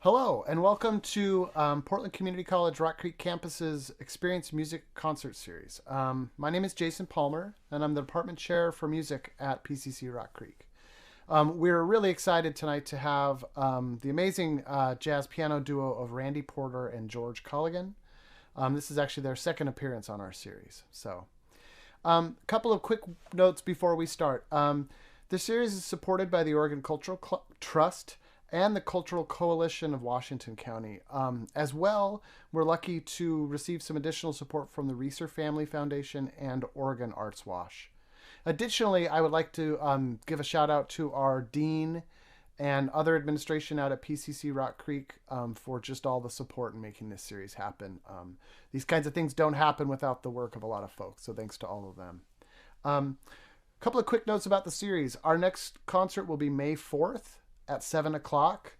Hello, and welcome to Portland Community College Rock Creek Campus's Experience Music Concert Series. My name is Jason Palmer, and I'm the Department Chair for Music at PCC Rock Creek. We're really excited tonight to have the amazing jazz piano duo of Randy Porter and George Colligan. This is actually their second appearance on our series. So, a couple of quick notes before we start. The series is supported by the Oregon Cultural Trust and the Cultural Coalition of Washington County. As well, we're lucky to receive some additional support from the Reeser Family Foundation and Oregon Arts Wash. Additionally, I would like to give a shout out to our dean and other administration out at PCC Rock Creek for just all the support in making this series happen. These kinds of things don't happen without the work of a lot of folks, so thanks to all of them. A couple of quick notes about the series. Our next concert will be May 4th at 7 o'clock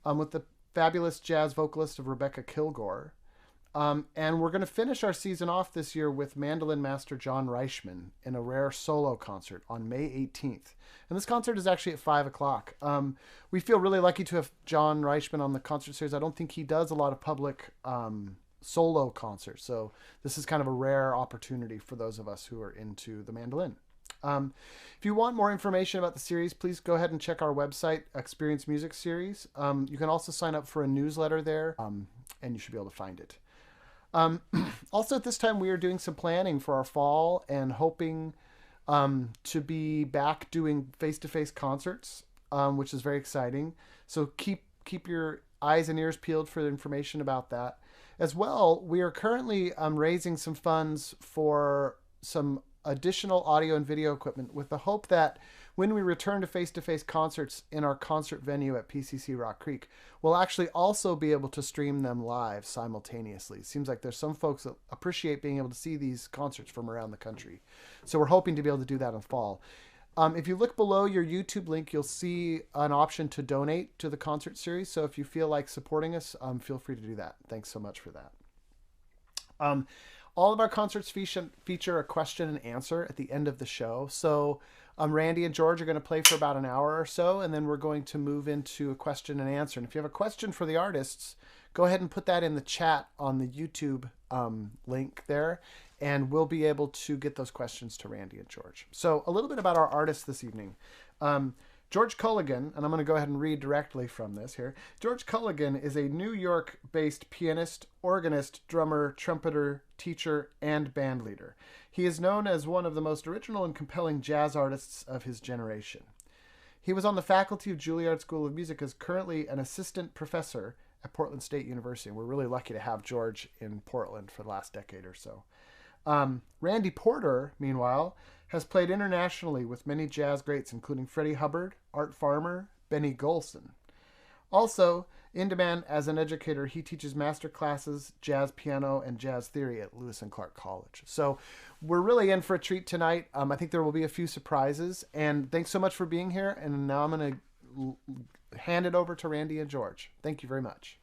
with the fabulous jazz vocalist of Rebecca Kilgore. And we're going to finish our season off this year with mandolin master John Reichman in a rare solo concert on May 18th. And this concert is actually at 5 o'clock. We feel really lucky to have John Reichman on the concert series. I don't think he does a lot of public solo concerts. So this is kind of a rare opportunity for those of us who are into the mandolin. If you want more information about the series, please go ahead and check our website, Experience Music Series. You can also sign up for a newsletter there, and you should be able to find it. Also, at this time, we are doing some planning for our fall and hoping to be back doing face-to-face concerts, which is very exciting. So keep your eyes and ears peeled for information about that. As well, we are currently raising some funds for some additional audio and video equipment with the hope that when we return to face-to-face concerts in our concert venue at PCC Rock Creek, we'll actually also be able to stream them live simultaneously. It seems like there's some folks that appreciate being able to see these concerts from around the country. So we're hoping to be able to do that in fall. If you look below your YouTube link, you'll see an option to donate to the concert series. So if you feel like supporting us, feel free to do that. Thanks so much for that. All of our concerts feature a question and answer at the end of the show. So Randy and George are going to play for about an hour or so, and then we're going to move into a question and answer. And if you have a question for the artists, go ahead and put that in the chat on the YouTube link there, and we'll be able to get those questions to Randy and George. So a little bit about our artists this evening. George Colligan, and I'm going to go ahead and read directly from this here. George Colligan is a New York-based pianist, organist, drummer, trumpeter, teacher, and band leader. He is known as one of the most original and compelling jazz artists of his generation. He was on the faculty of Juilliard School of Music as currently an assistant professor at Portland State University. We're really lucky to have George in Portland for the last decade or so. Randy Porter, meanwhile, has played internationally with many jazz greats, including Freddie Hubbard, Art Farmer, Benny Golson. Also, in demand as an educator, he teaches master classes, jazz piano, and jazz theory at Lewis and Clark College. So we're really in for a treat tonight. I think there will be a few surprises. And thanks so much for being here. And now I'm going to hand it over to Randy and George. Thank you very much.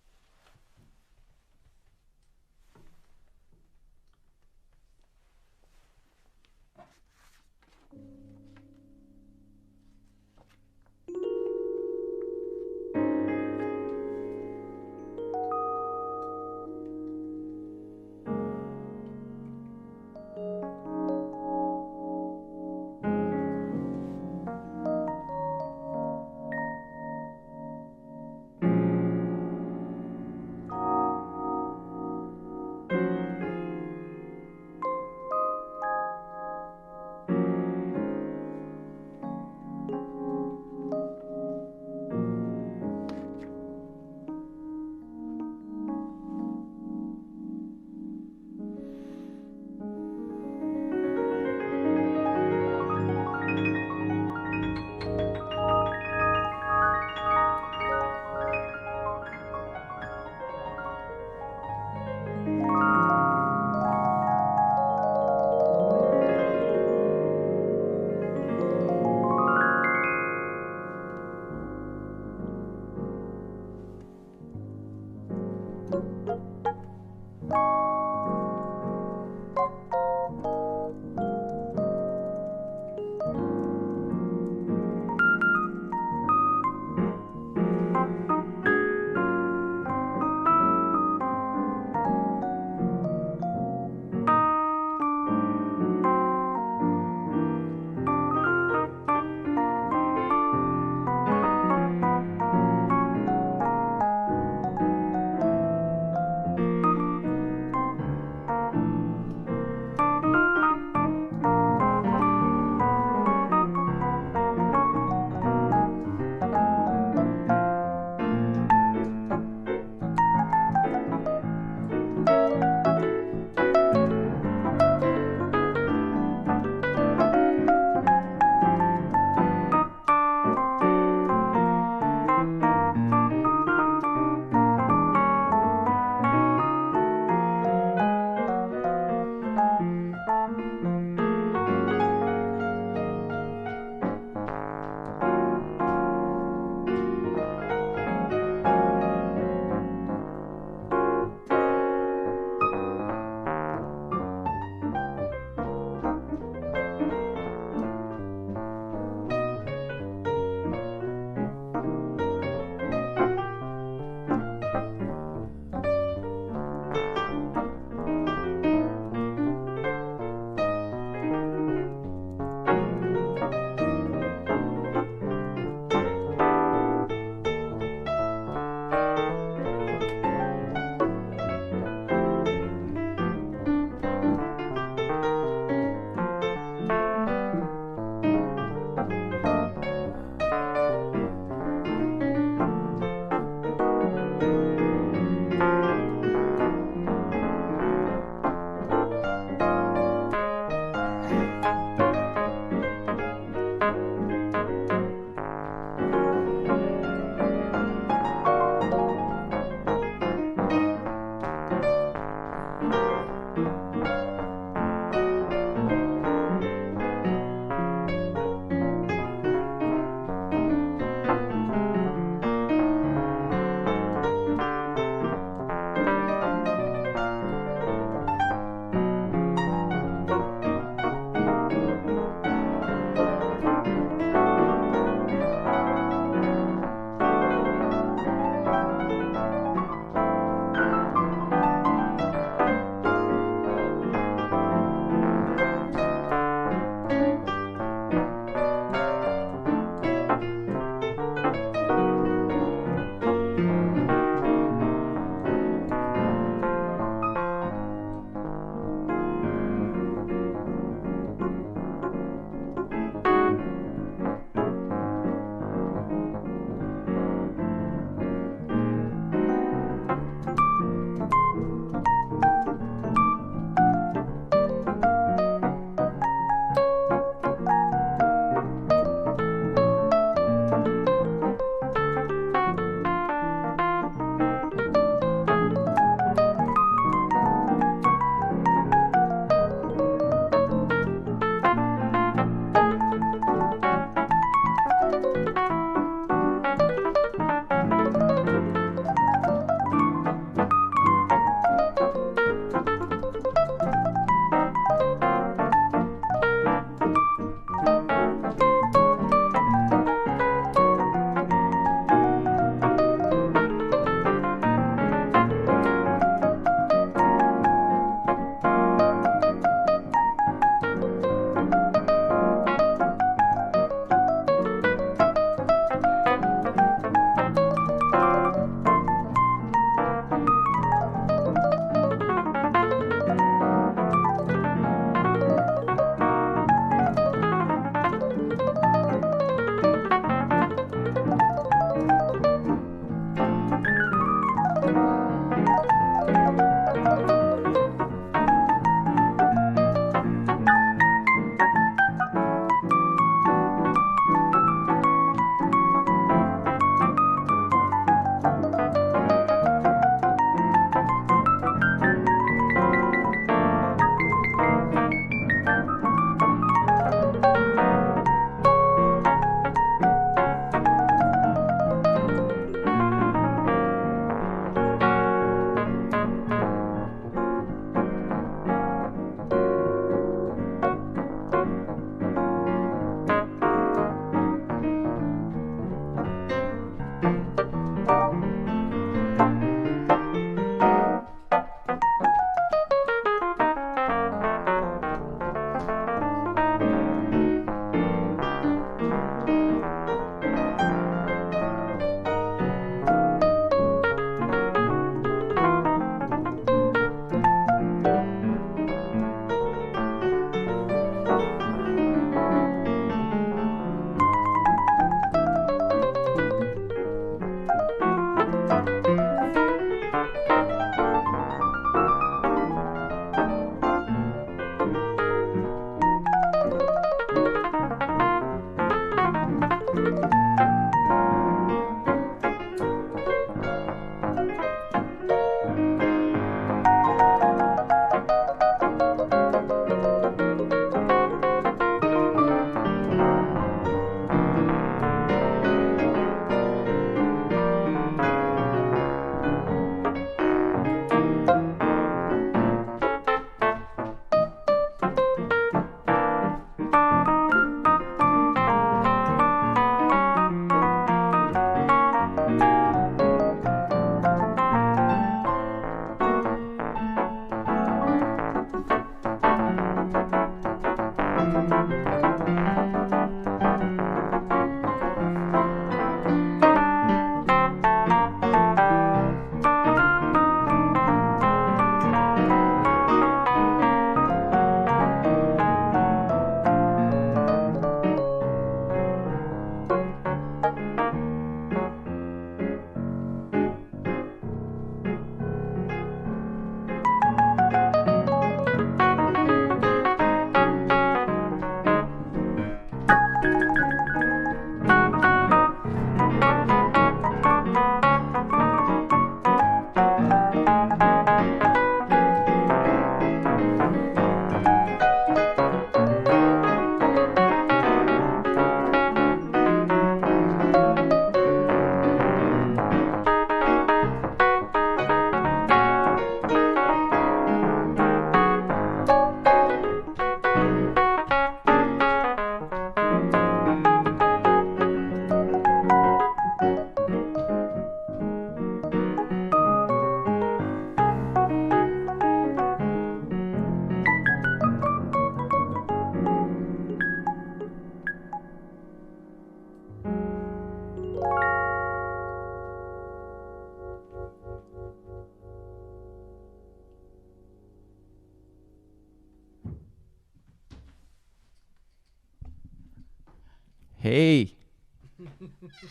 Hey.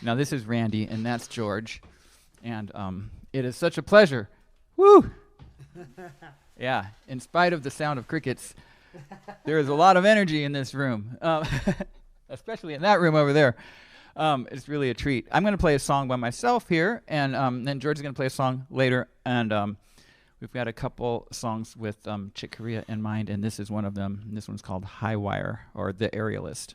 Now this is Randy, and that's George. And it is such a pleasure. Woo! Yeah, in spite of the sound of crickets, there is a lot of energy in this room, especially in that room over there. It's really a treat. I'm going to play a song by myself here, and then George is going to play a song later. And we've got a couple songs with Chick Corea in mind, and this is one of them. And this one's called High Wire, or The Aerialist.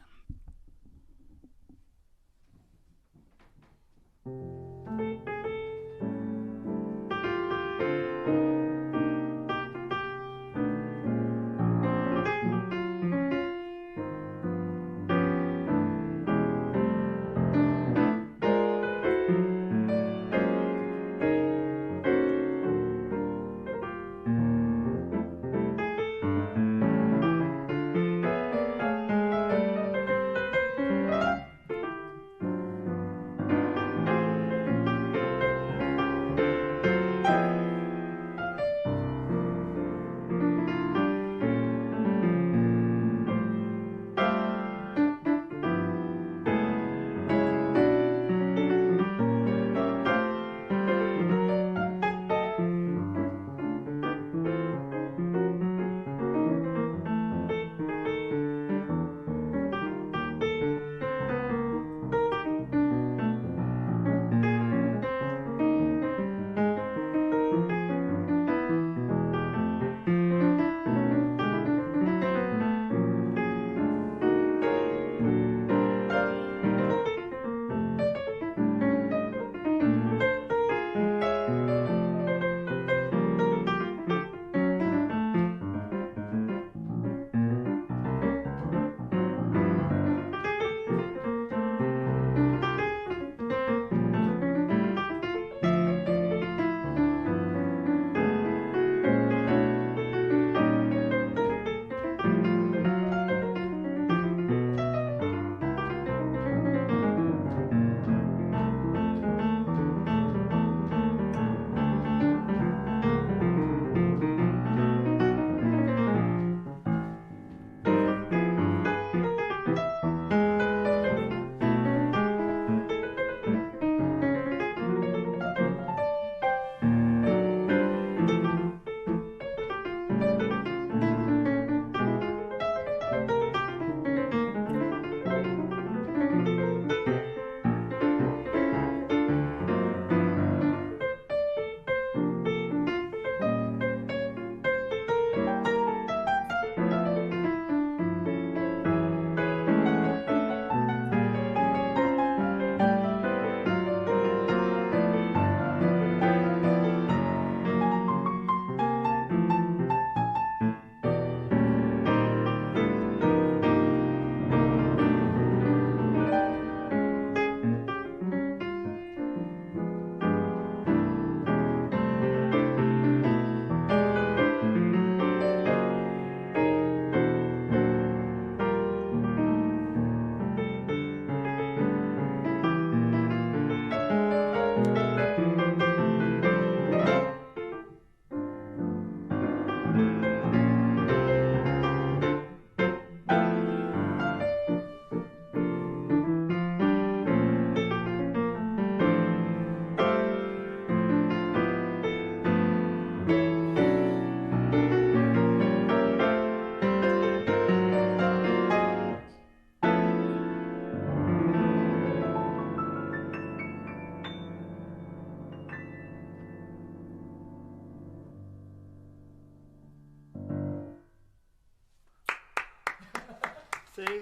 See?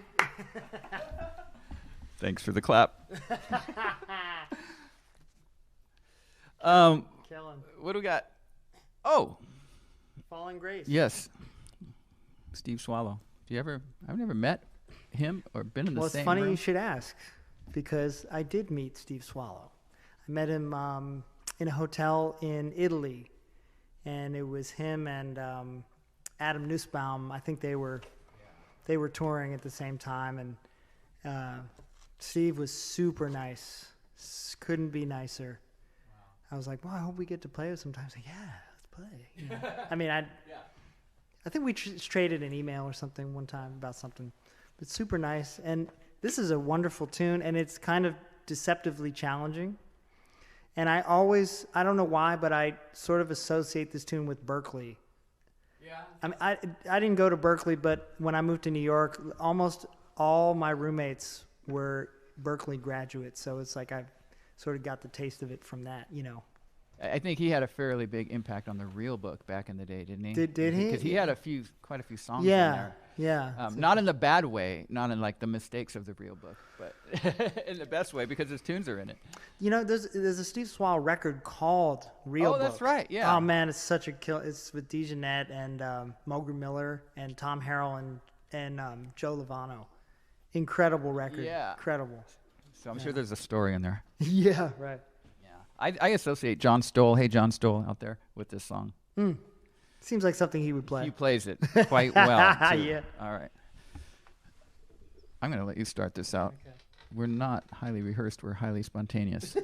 Thanks for the clap. Killing. What do we got? Oh, Falling Grace. yes. Steve Swallow. I've never met him or been in the Well, same it's funny room. you should ask, because I did meet Steve Swallow. I met him in a hotel in Italy, and it was him and Adam Nussbaum. I think they were touring at the same time, and Steve was super nice. Couldn't be nicer. Wow. I was like, well, I hope we get to play with sometimes. Like, yeah, let's play. You know? I mean, I think we traded an email or something one time about something, but super nice. And this is a wonderful tune, and it's kind of deceptively challenging. And I don't know why, but I sort of associate this tune with Berkeley. Yeah. I mean, I didn't go to Berkeley, but when I moved to New York, almost all my roommates were Berkeley graduates. So it's like I've sort of got the taste of it from that, you know. I think he had a fairly big impact on the real book back in the day, didn't he? Did he? Because he had quite a few songs in Yeah, there. yeah. Not in the bad way, not in like the mistakes of the real book, but in the best way because his tunes are in it. You know, there's a Steve Swallow record called Real Book. Oh, that's right, yeah. Oh man, it's such a kill. It's with DeJohnette and Mulgrew Miller and Tom Harrell and Joe Lovano. Incredible record. Yeah. Incredible. So I'm sure there's a story in there. Yeah, right. Yeah. I associate John Stoll, Hey John Stoll, out there with this song. Seems like something he would play. He plays it quite well, too. Yeah. All right. I'm going to let you start this out. Okay. We're not highly rehearsed. We're highly spontaneous.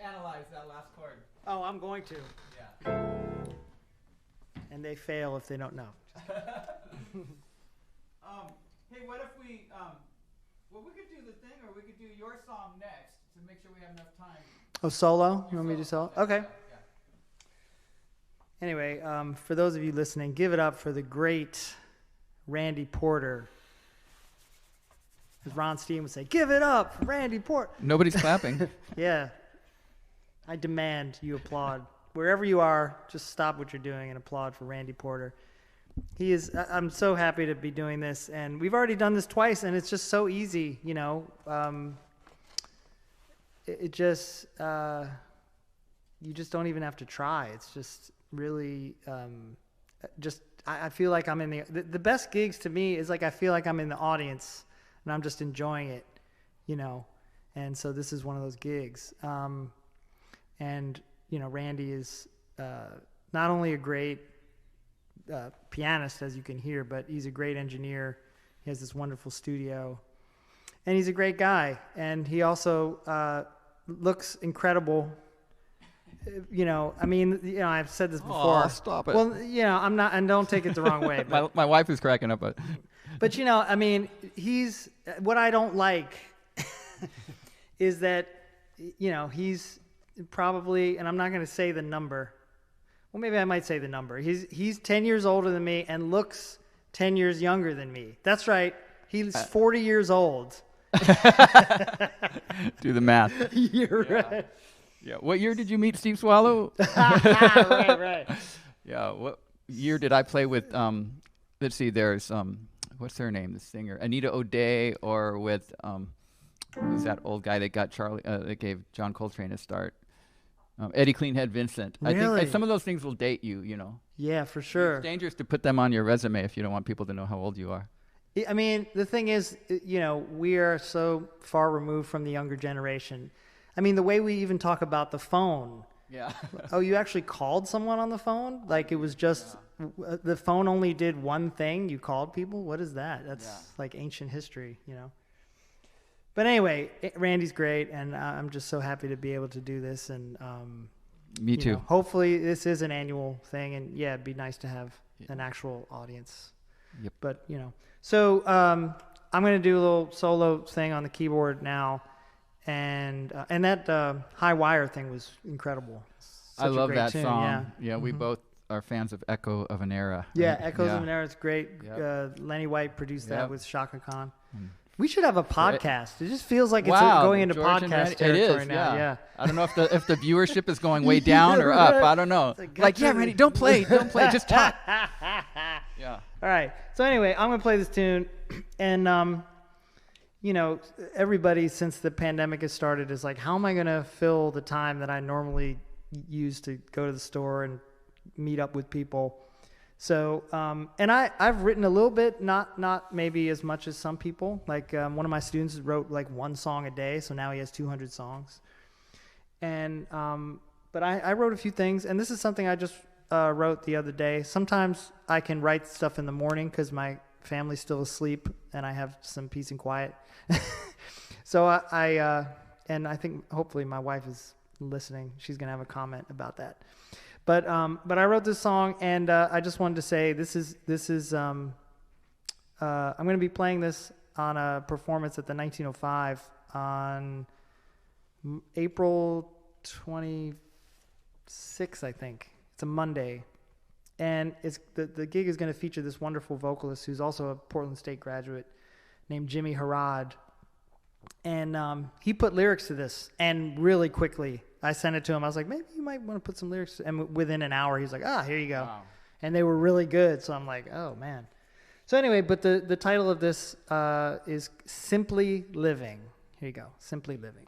analyze that last chord. Oh, I'm going to. Yeah. And they fail if they don't know. Hey, what if we, well, we could do the thing, or we could do your song next to make sure we have enough time. Oh, solo? You want me to do solo? Okay. Yeah. Anyway, for those of you listening, give it up for the great Randy Porter. As Ron Steven would say, give it up for Randy Porter. Nobody's clapping. Yeah. I demand you applaud. Wherever you are, just stop what you're doing and applaud for Randy Porter. I'm so happy to be doing this, and we've already done this twice, and it's just so easy, you know. You just don't even have to try. It's just really, I feel like I'm in the best gigs to me is like I feel like I'm in the audience, and I'm just enjoying it, you know. And so this is one of those gigs. And, you know, Randy is not only a great pianist, as you can hear, but he's a great engineer. He has this wonderful studio, and he's a great guy. And he also looks incredible. You know, I mean, you know, I've said this before. Oh, stop it. Well, you know, I'm not, and don't take it the wrong way. But, my wife is cracking up. but you know, I mean, what I don't like is that, you know, he's probably, and I'm not going to say the number. Well, maybe I might say the number. He's 10 years older than me and looks 10 years younger than me. That's right. He's 40 years old. Do the math. You're right. Yeah. What year did you meet Steve Swallow? right. Yeah. What year did I play with? Let's see. There's what's her name? The singer Anita O'Day, or with who's that old guy that got that gave John Coltrane a start? Eddie Cleanhead Vincent. Really? I think some of those things will date you, you know. Yeah, for sure. It's dangerous to put them on your resume if you don't want people to know how old you are. I mean, the thing is, you know, we are so far removed from the younger generation. I mean, the way we even talk about the phone. Yeah. Oh, you actually called someone on the phone? Like it was just, the phone only did one thing? You called people? What is that? That's like ancient history, you know. But anyway, Randy's great, and I'm just so happy to be able to do this. And me too. Know, hopefully, this is an annual thing, and yeah, it'd be nice to have an actual audience. Yep. But you know, so I'm gonna do a little solo thing on the keyboard now, and that High Wire thing was incredible. I love that tune, song. Yeah, we both are fans of Echo of an Era. Yeah, Echoes of an Era is great. Yep. Lenny White produced that with Shaka Khan. We should have a podcast. It just feels like it's wow, going into George podcast territory it is, now. Yeah. I don't know if the viewership is going way down or up. I don't know. Like, yeah, Randy, don't play, just talk. Yeah. All right. So anyway, I'm gonna play this tune, and you know, everybody since the pandemic has started is like, how am I gonna fill the time that I normally use to go to the store and meet up with people? So, and I've written a little bit, not maybe as much as some people. Like one of my students wrote like one song a day, so now he has 200 songs. And but I wrote a few things, and this is something I just wrote the other day. Sometimes I can write stuff in the morning because my family's still asleep and I have some peace and quiet. So and I think hopefully my wife is listening. She's gonna have a comment about that. But I wrote this song, and I just wanted to say this is I'm going to be playing this on a performance at the 1905 on April 26th, I think. It's a Monday, and it's the gig is going to feature this wonderful vocalist who's also a Portland State graduate named Jimmy Harrod, and he put lyrics to this, and really quickly. I sent it to him. I was like, maybe you might want to put some lyrics. And within an hour, he's like, here you go. Wow. And they were really good. So I'm like, oh, man. So anyway, but the title of this is Simply Living. Here you go. Simply Living.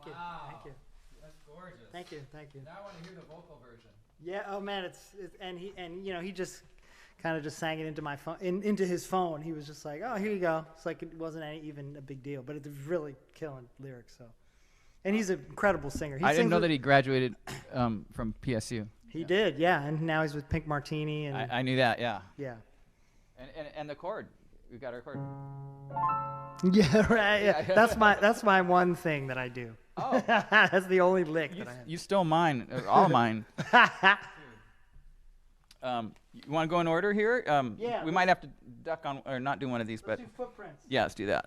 Thank you. Wow. Thank you. That's gorgeous. Thank you. Thank you. Now I want to hear the vocal version. Yeah. Oh man, it's and he just kind of just sang it into my phone, into his phone. He was just like, oh, here you go. It's like it wasn't even a big deal, but it's really killing lyrics. So, and he's an incredible singer. I didn't know that he graduated from PSU. He did, yeah, and now he's with Pink Martini. And I knew that, yeah. yeah. And the chord, we got our chord. Yeah, right. Yeah. That's my one thing that I do. Oh, that's the only lick that I have. You stole mine, all mine. You want to go in order here? Yeah. We might have to duck on or not do one of these, Let's but do footprints. yeah, let's do that.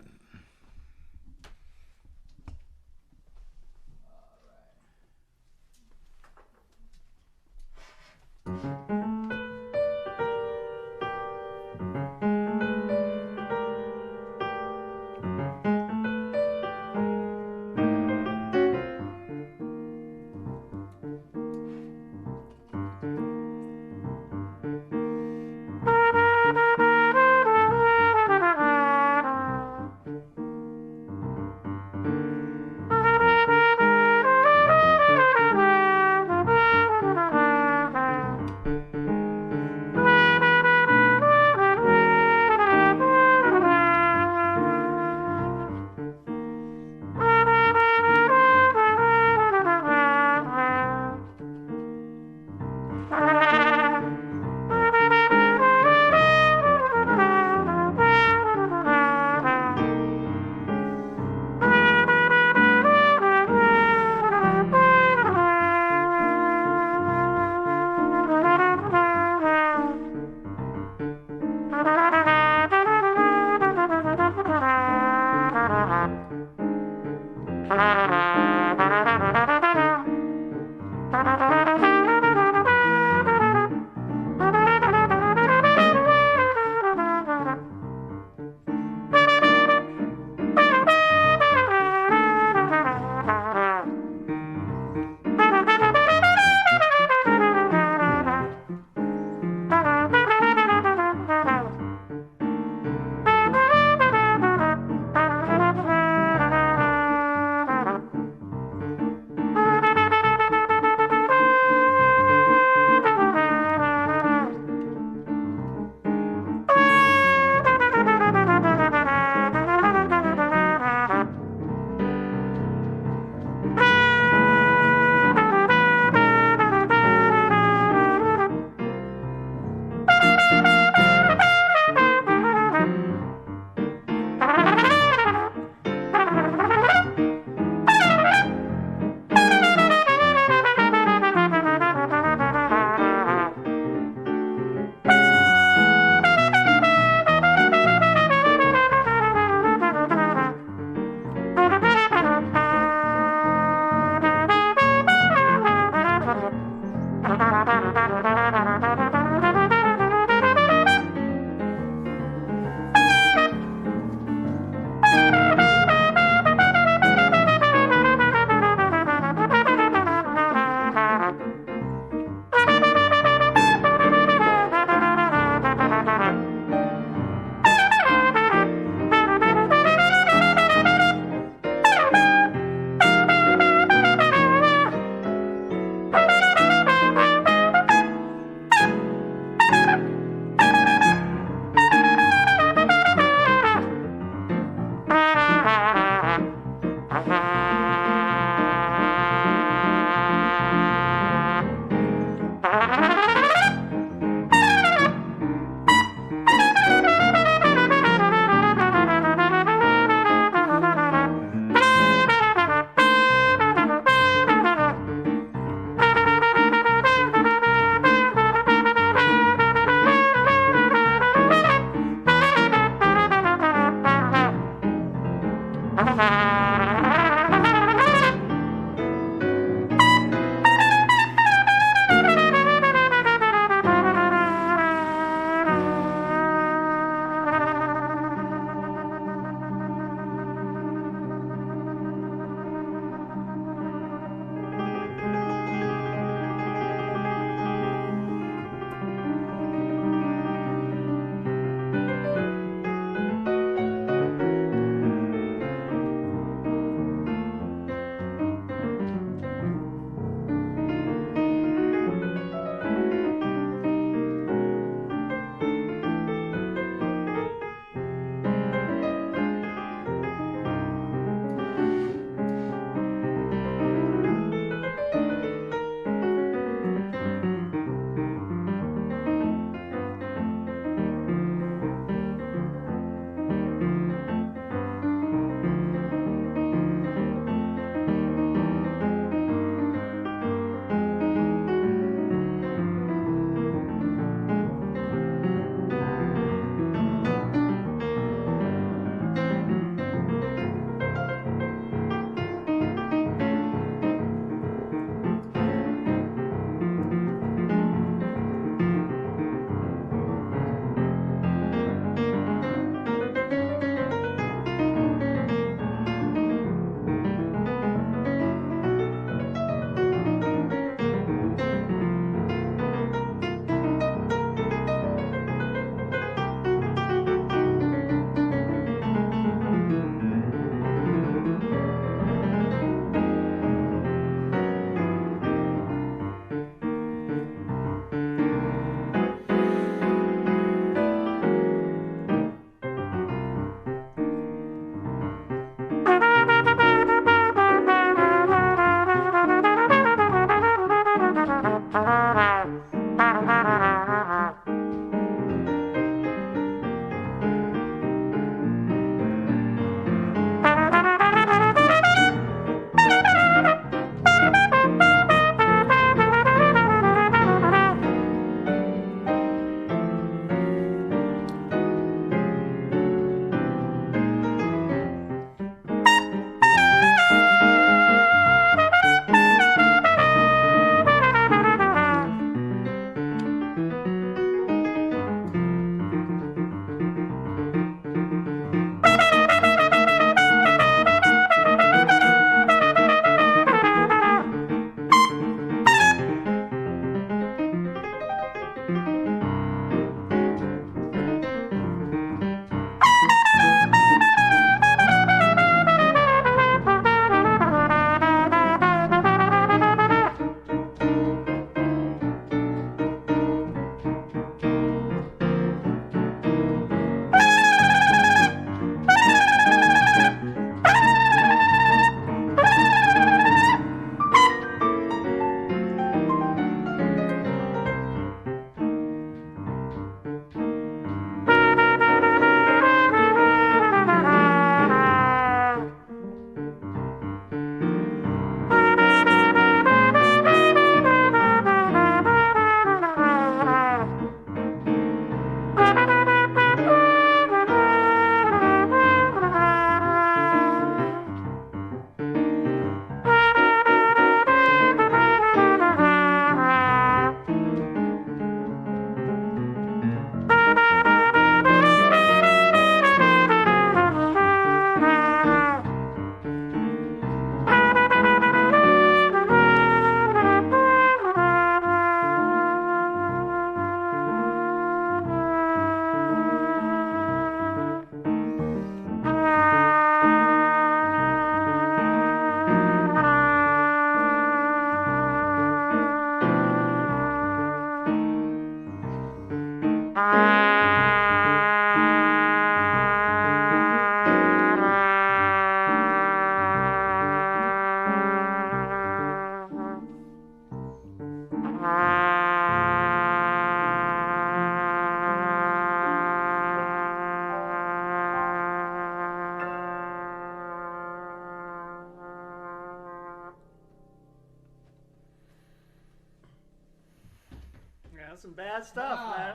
some bad stuff, man.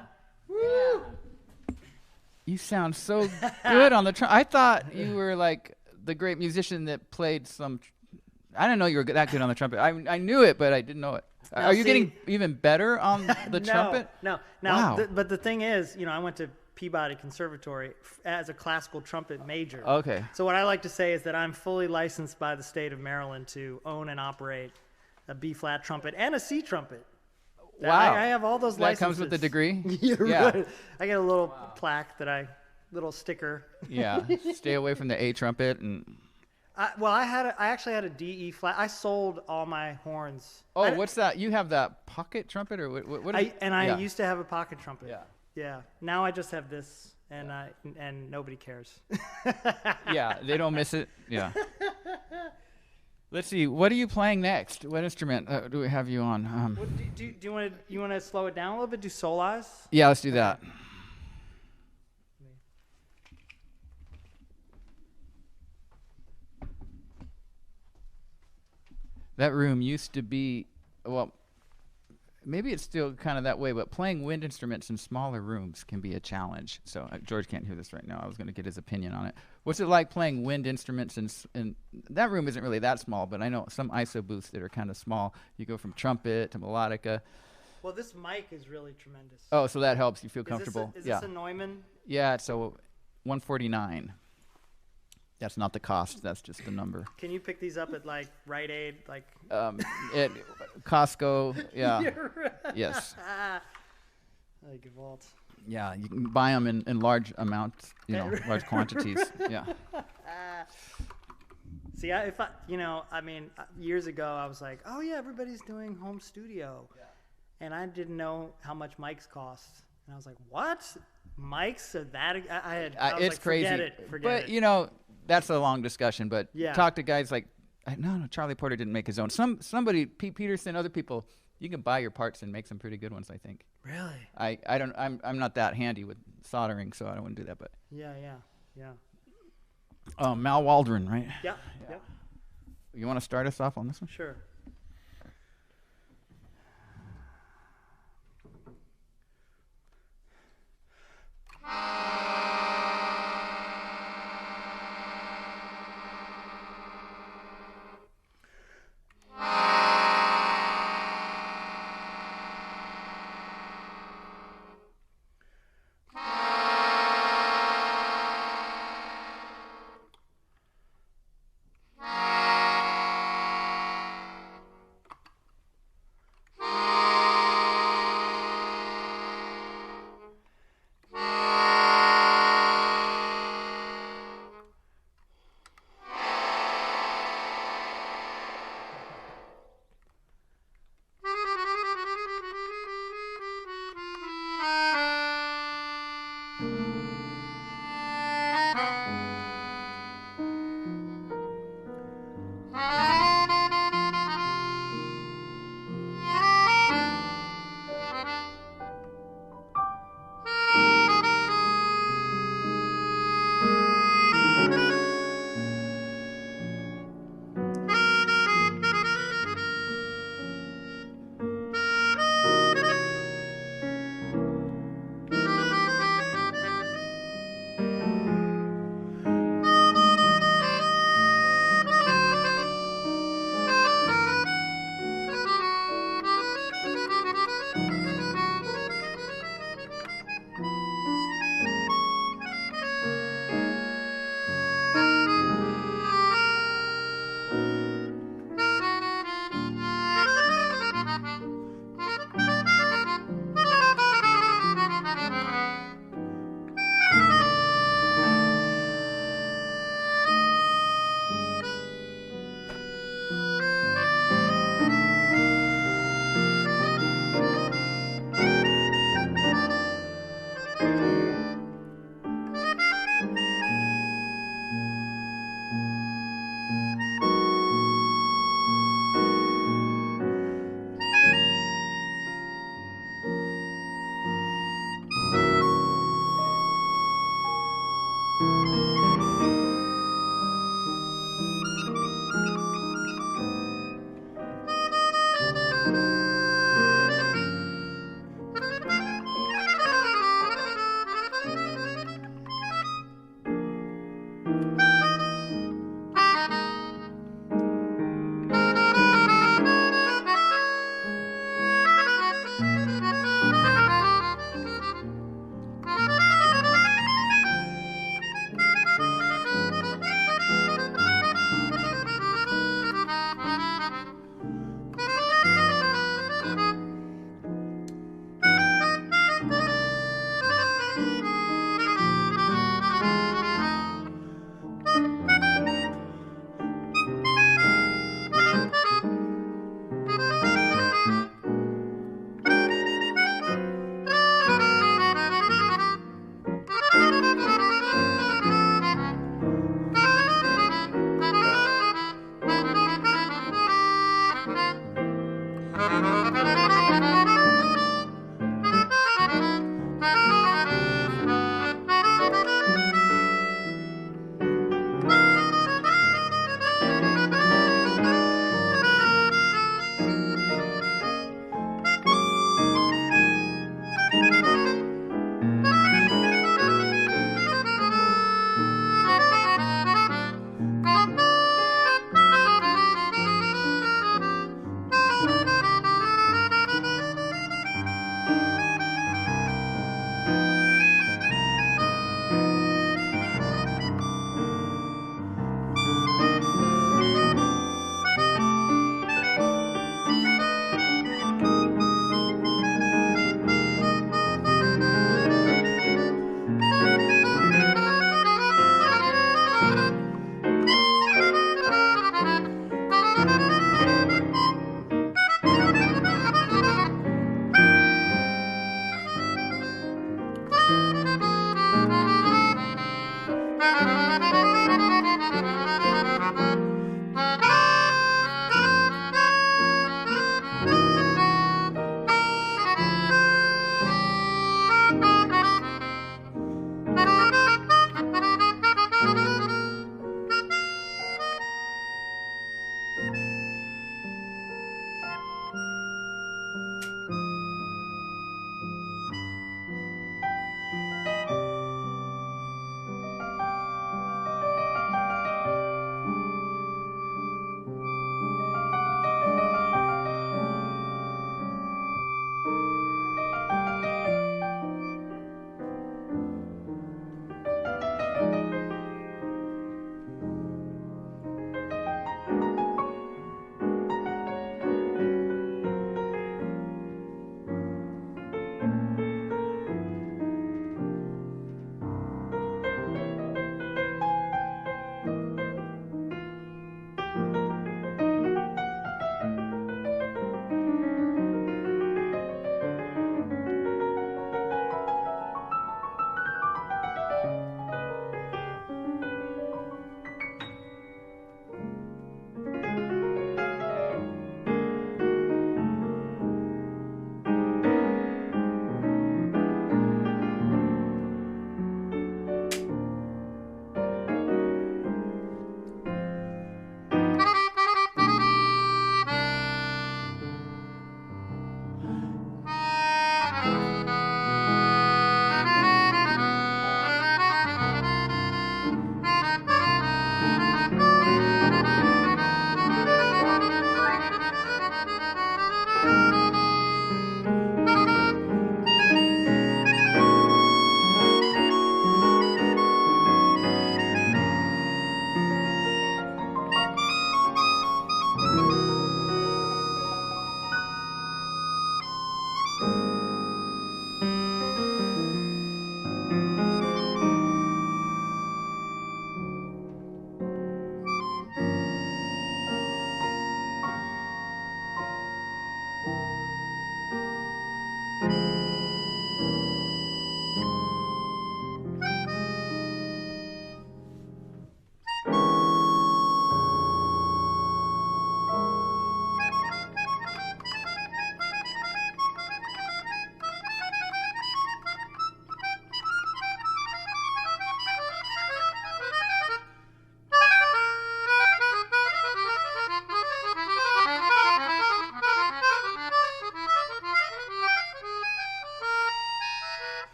Woo! You sound so good on the trumpet. I thought you were like the great musician that played some. I didn't know you were that good on the trumpet. I knew it, but I didn't know it. Now, Are you getting even better on the trumpet? No. Now, Wow. but the thing is, I went to Peabody Conservatory as a classical trumpet major. Okay. So what I like to say is that I'm fully licensed by the state of Maryland to own and operate a B-flat trumpet and a C trumpet. Wow. I have all those That licenses. comes with the degree? Yeah, Yeah. right. I get a little plaque little sticker. Yeah. Stay away from the A trumpet and. I actually had a DE flat. I sold all my horns. Oh, what's that? You have that pocket trumpet or what? I used to have a pocket trumpet. Yeah. Yeah. Now I just have this, and nobody cares. Yeah, they don't miss it. Yeah. Let's see. What are you playing next? What instrument do we have you on? Do you want to slow it down a little bit? Do solos? Yeah, let's do that. That room used to be, well, maybe it's still kind of that way, but playing wind instruments in smaller rooms can be a challenge. So George can't hear this right now. I was going to get his opinion on it. What's it like playing wind instruments in that room isn't really that small, but I know some ISO booths that are kind of small. You go from trumpet to melodica. Well, this mic is really tremendous. Oh, so that helps. You feel comfortable. Is this a Neumann? Yeah, so 149. That's not the cost. That's just the number. Can you pick these up at like Rite Aid, like? At Costco. Yeah. You're right. Yes. Like Vault. Yeah, you can buy them in large amounts, large quantities. Yeah. See, years ago I was like, oh yeah, everybody's doing home studio, and I didn't know how much mics cost, and I was like, what? Mics are that? I was It's like, crazy. Forget it. That's a long discussion. But Yeah. talk to guys like, no, Charlie Porter didn't make his own. Somebody, Pete Peterson, other people, you can buy your parts and make some pretty good ones, I think. Really? I'm not that handy with soldering, so I don't want to do that. But Yeah. Mal Waldron, right? Yeah. You want to start us off on this one? Sure. Ah.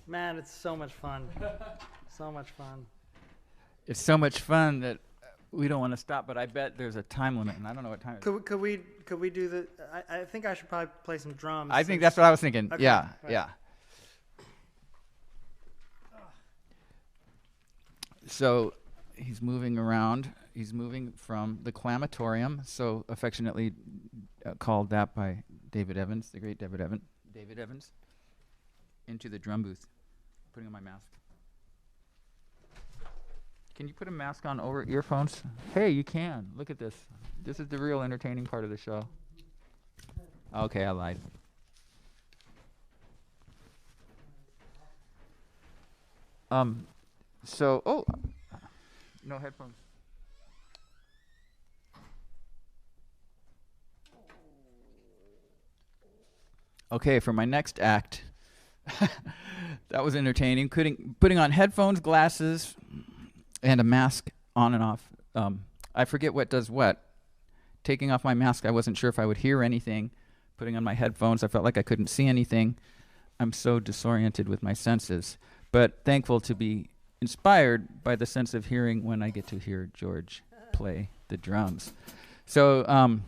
Man, it's so much fun. So much fun. It's so much fun that we don't want to stop, but I bet there's a time limit, and I don't know what time it is. Could we do the? I think I should probably play some drums. I think that's what I was thinking. Okay, Yeah, right. yeah. So he's moving around. He's moving from the clamatorium, so affectionately called that by David Evans, the great David Evans, into the drum booth. Putting on my mask. Can you put a mask on over earphones? Hey, you can. Look at this. This is the real entertaining part of the show. Okay, I lied. No headphones. Okay, for my next act, that was entertaining. Putting on headphones, glasses, and a mask on and off. I forget what does what. Taking off my mask, I wasn't sure if I would hear anything. Putting on my headphones, I felt like I couldn't see anything. I'm so disoriented with my senses, but thankful to be inspired by the sense of hearing when I get to hear George play the drums. So,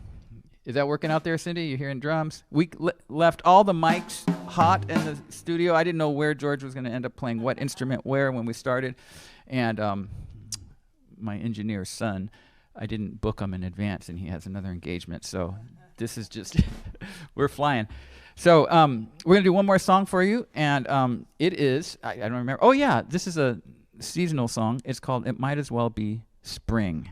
is that working out there, Cindy? You hearing drums? We left all the mics hot in the studio. I didn't know where George was going to end up playing what instrument where when we started. And my engineer's son, I didn't book him in advance, and he has another engagement. So this is just, we're flying. So we're going to do one more song for you. And it is, I don't remember. Oh, yeah, this is a seasonal song. It's called It Might As Well Be Spring.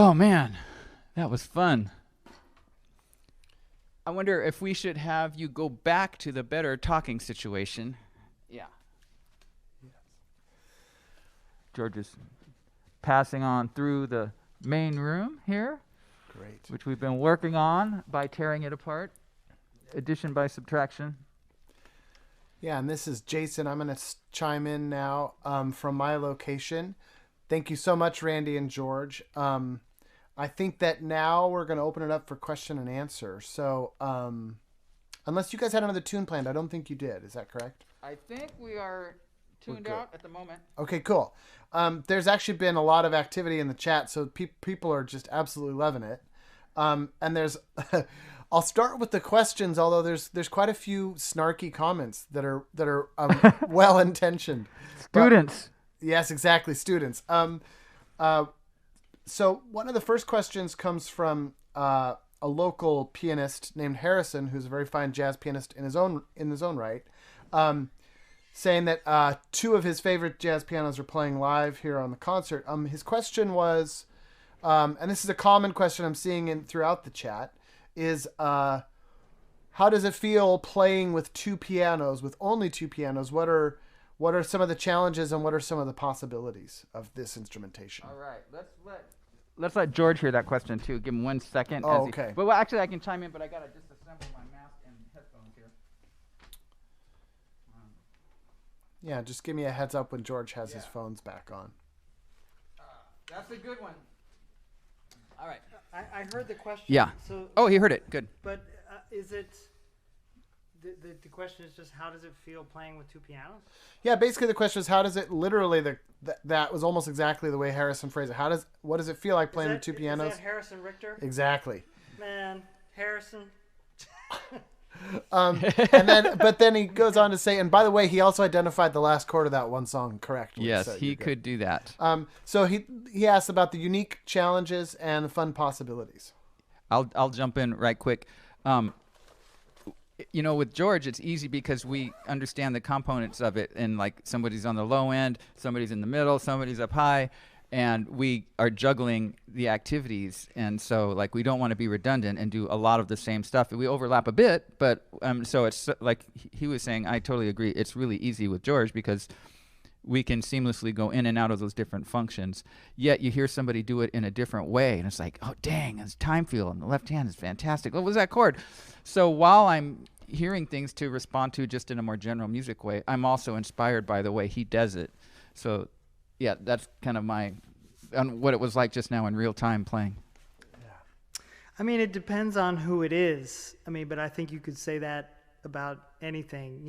Oh, man, that was fun. I wonder if we should have you go back to the better talking situation. Yeah. Yes. George is passing on through the main room here. Great. Which we've been working on by tearing it apart. Addition by subtraction. Yeah, and this is Jason. I'm going to chime in now from my location. Thank you so much, Randy and George. I think that now we're going to open it up for question and answer. So, unless you guys had another tune planned, I don't think you did. Is that correct? I think we are tuned out at the moment. Okay, cool. There's actually been a lot of activity in the chat, so people are just absolutely loving it. And there's, I'll start with the questions, although there's quite a few snarky comments that are well intentioned. Students. Yes, exactly, students. So one of the first questions comes from a local pianist named Harrison, who's a very fine jazz pianist in his own right, saying that two of his favorite jazz pianos are playing live here on the concert. His question was, and this is a common question I'm seeing throughout the chat, is how does it feel playing with two pianos, with only two pianos? What are some of the challenges and what are some of the possibilities of this instrumentation? All right, let's let George hear that question too. Give him 1 second. Oh, okay. Well, actually, I can chime in, but I gotta disassemble my mask and headphones here. Yeah, just give me a heads up when George has his phones back on. That's a good one. All right. I heard the question. Yeah. So, he heard it. Good. but is it the question is just how does it feel playing with two pianos? Yeah, basically the question is how does it literally that was almost exactly the way Harrison phrased it. What does it feel like playing with two pianos? Is that Harrison Richter? Exactly. Man, Harrison. But then he goes on to say, and by the way, he also identified the last chord of that one song correctly. Yes, so he could do that. So he asked about the unique challenges and the fun possibilities. I'll jump in right quick. With George, it's easy because we understand the components of it, and like somebody's on the low end, somebody's in the middle, somebody's up high, and we are juggling the activities, and so like we don't want to be redundant and do a lot of the same stuff. We overlap a bit, but so it's like he was saying, I totally agree. It's really easy with George because we can seamlessly go in and out of those different functions. Yet you hear somebody do it in a different way, and it's like, oh dang, it's time feel on the left hand is fantastic. What was that chord? So while I'm hearing things to respond to just in a more general music way, I'm also inspired by the way he does it. So yeah, that's kind of what it was like just now in real time playing. Yeah. I mean, it depends on who it is. I mean, but I think you could say that about anything,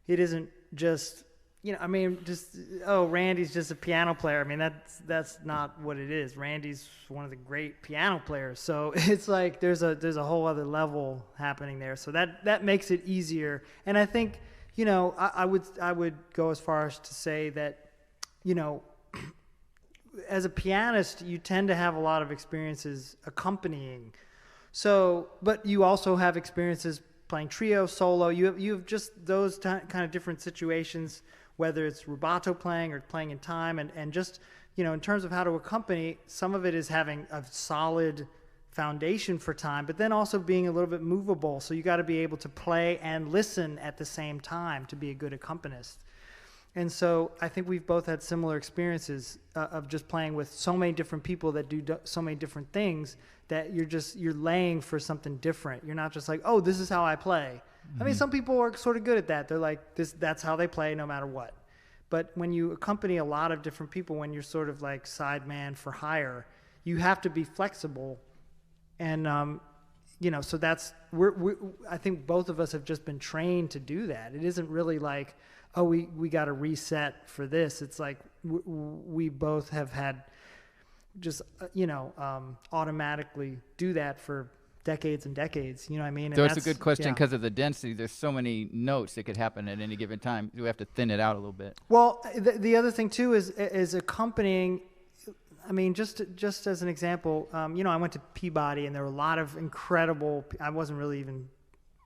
It isn't just, Randy's just a piano player. I mean, that's not what it is. Randy's one of the great piano players. So it's like there's a whole other level happening there. So that makes it easier. And I think, I would go as far as to say that, as a pianist, you tend to have a lot of experiences accompanying. So, but you also have experiences playing trio, solo. You have just those kind of different situations, whether it's rubato playing or playing in time, and just, in terms of how to accompany, some of it is having a solid foundation for time, but then also being a little bit movable. So you got to be able to play and listen at the same time to be a good accompanist. And so I think we've both had similar experiences of just playing with so many different people that do so many different things that you're laying for something different. You're not just like, oh, this is how I play. Mm-hmm. I mean, some people are sort of good at that. They're like, that's how they play no matter what. But when you accompany a lot of different people, when you're sort of like sideman for hire, you have to be flexible. And, so that's, I think both of us have just been trained to do that. It isn't really like, oh, we got to reset for this. It's like we both have had just, automatically do that for decades and decades. You know what I mean? And so it's a good question because of the density. There's so many notes that could happen at any given time. We have to thin it out a little bit. Well, the other thing too is accompanying. I mean, just as an example, I went to Peabody and there were a lot of incredible. I wasn't really even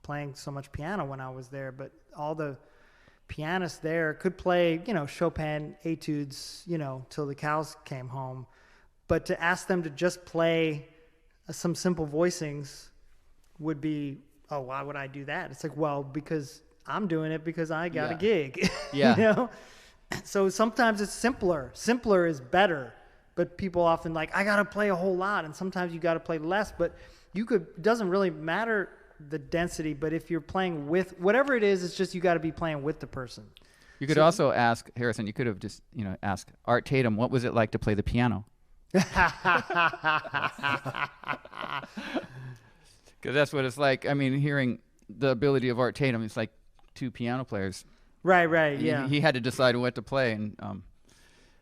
playing so much piano when I was there, but all the pianists there could play, Chopin etudes, till the cows came home. But to ask them to just play some simple voicings would be, oh, why would I do that? It's like, well, because I'm doing it because I got a gig. Yeah. You know? So sometimes it's simpler. Simpler is better. But people often like, I got to play a whole lot. And sometimes you got to play less. But it doesn't really matter the density. But if you're playing with, whatever it is, it's just you got to be playing with the person. You could also ask, Harrison, you could have just, asked Art Tatum, what was it like to play the piano? Because that's what it's like. I mean, hearing the ability of Art Tatum, it's like two piano players. Right, yeah. He had to decide what to play, and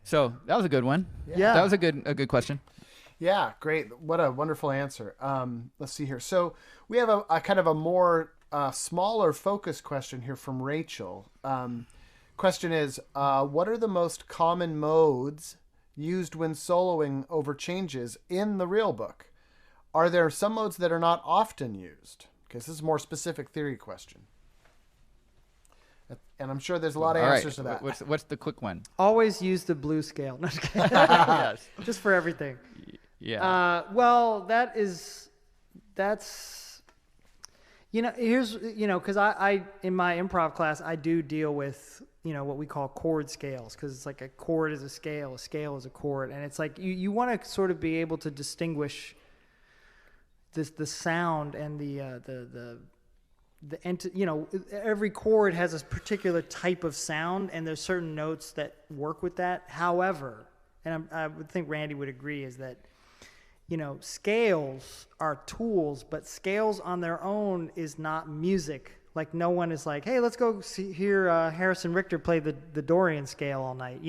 so that was a good one. Yeah. That was a good question. Yeah, great. What a wonderful answer. Let's see here. So we have a kind of a more smaller focus question here from Rachel. Question is, what are the most common modes used when soloing over changes in the real book? Are there some modes that are not often used? Okay, so this is a more specific theory question. And I'm sure there's a lot of answers to that. What's the quick one? Always use the blue scale. No, Yes. just for everything. Yeah. Well, that's, here's, because I in my improv class, I do deal with, what we call chord scales, because it's like a chord is a scale is a chord. And it's like you want to sort of be able to distinguish the sound and every chord has a particular type of sound, and there's certain notes that work with that. However, and I would think Randy would agree, is that, scales are tools, but scales on their own is not music. Like, no one is like, hey, let's go hear Harrison Richter play the Dorian scale all night.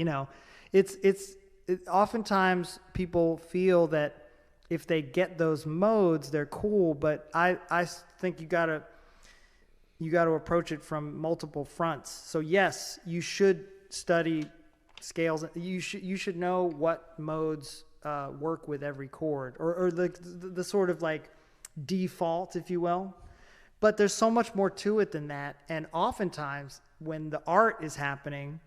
Oftentimes people feel that if they get those modes, they're cool, but I think you got to approach it from multiple fronts. So yes, you should study scales. You should know what modes work with every chord, or the sort of like default, if you will. But there's so much more to it than that. And oftentimes when the art is happening,